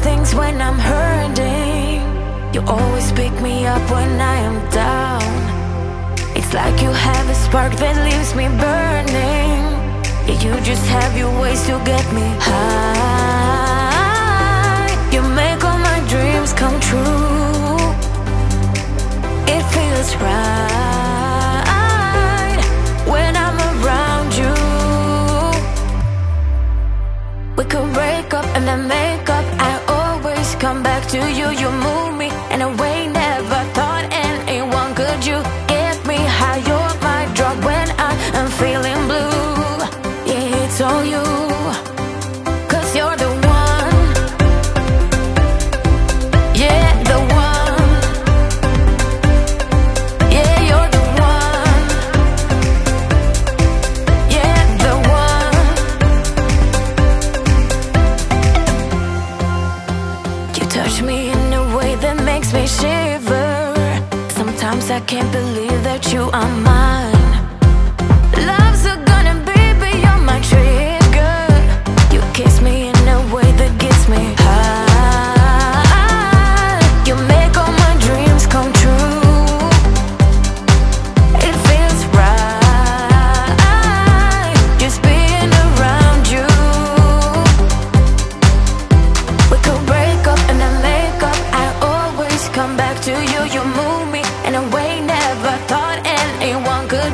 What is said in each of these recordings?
things when I'm hurting. You always pick me up when I am down. It's like you have a spark that leaves me burning. Yeah, you just have your ways to get me high. You make all my dreams come true. It feels right when I'm around you. We could break up and then make up. I always come back to you. You move me in a way never thought anyone could. You get me high. You're my drug when I am feeling blue. Yeah, it's all you, 'cause you're the one. Yeah, the one. Yeah, you're the one. Yeah, the one. You touch me in a way that makes me shiver. Sometimes I can't believe that you are mine. Love's a gun and baby, you're my trigger. You kiss me in a way that gets me high. You make all my dreams come true. It feels right just being around you. We could break up and then make up. I always come back to you. You move me in a way never thought anyone could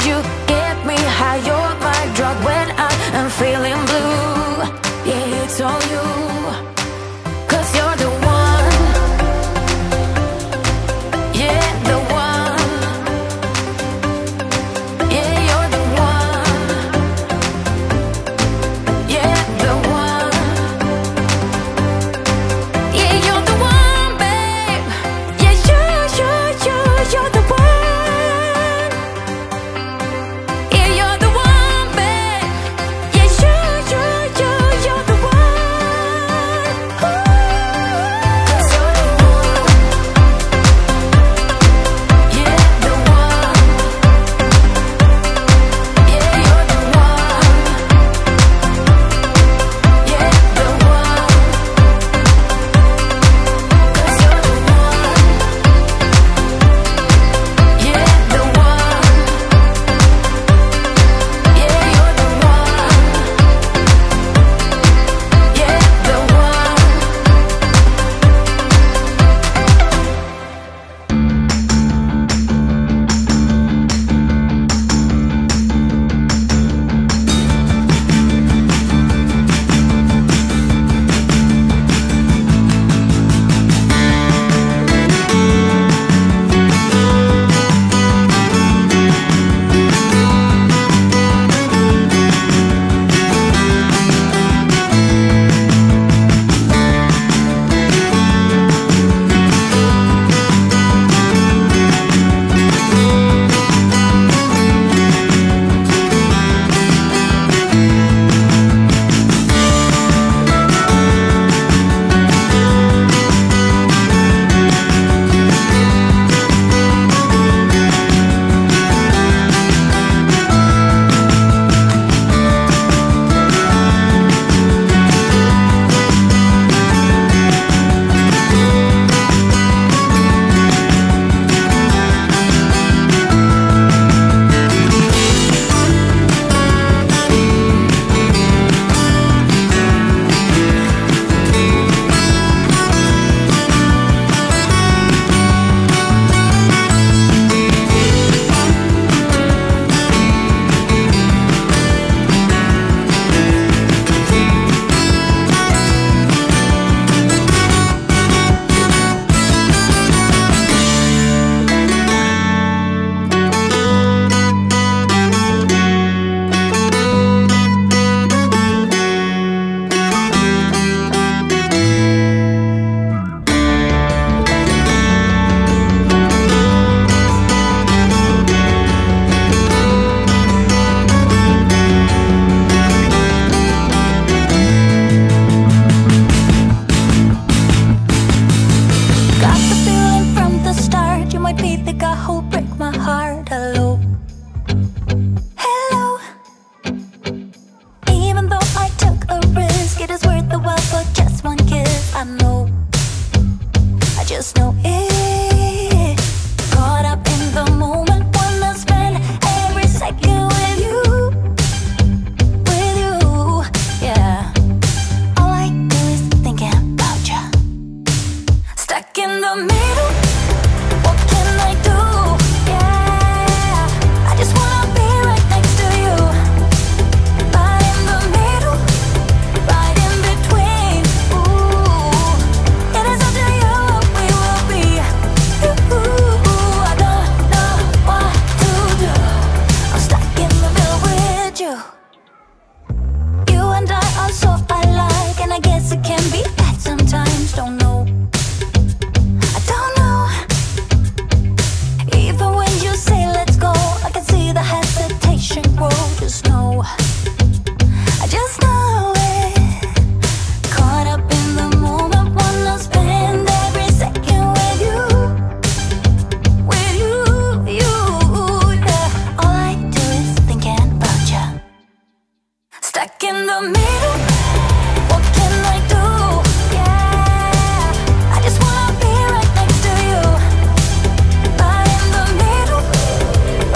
just know it. Caught up in the moment, wanna spend every second with you, yeah. All I do is thinking about you. Stuck in the middle, what can I do? Yeah, I just wanna be right next to you. Right in the middle, right in between. Ooh, it is up to you what we will be. Ooh, I don't know what to do. I'm stuck in the middle with you. You and I are so alike, and I guess it can be bad sometimes. Don't know. I don't know. Even when you say let's go, I can see the hesitation grow. Just know, I just know it. Caught up in the moment, wanna spend every second with you, yeah. All I do is thinking about you. Stuck in the middle, what can I do? Yeah, I just wanna be right next to you. Right in the middle,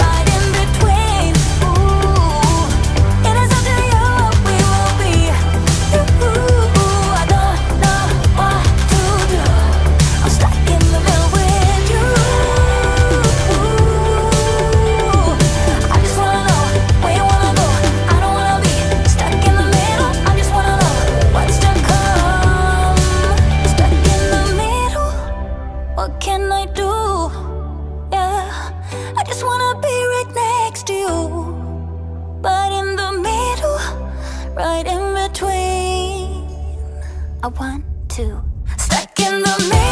right in between. Ooh, it is up to you what we will be. Ooh, I don't know what to do. I'm stuck in the middle with you. I just wanna know where you wanna go. I don't wanna be stuck in the middle. I just wanna know what's to come. Stuck in the middle, what can I do? Yeah, I just wanna be right next to you. But in the middle, right in between. I want to stuck in the middle.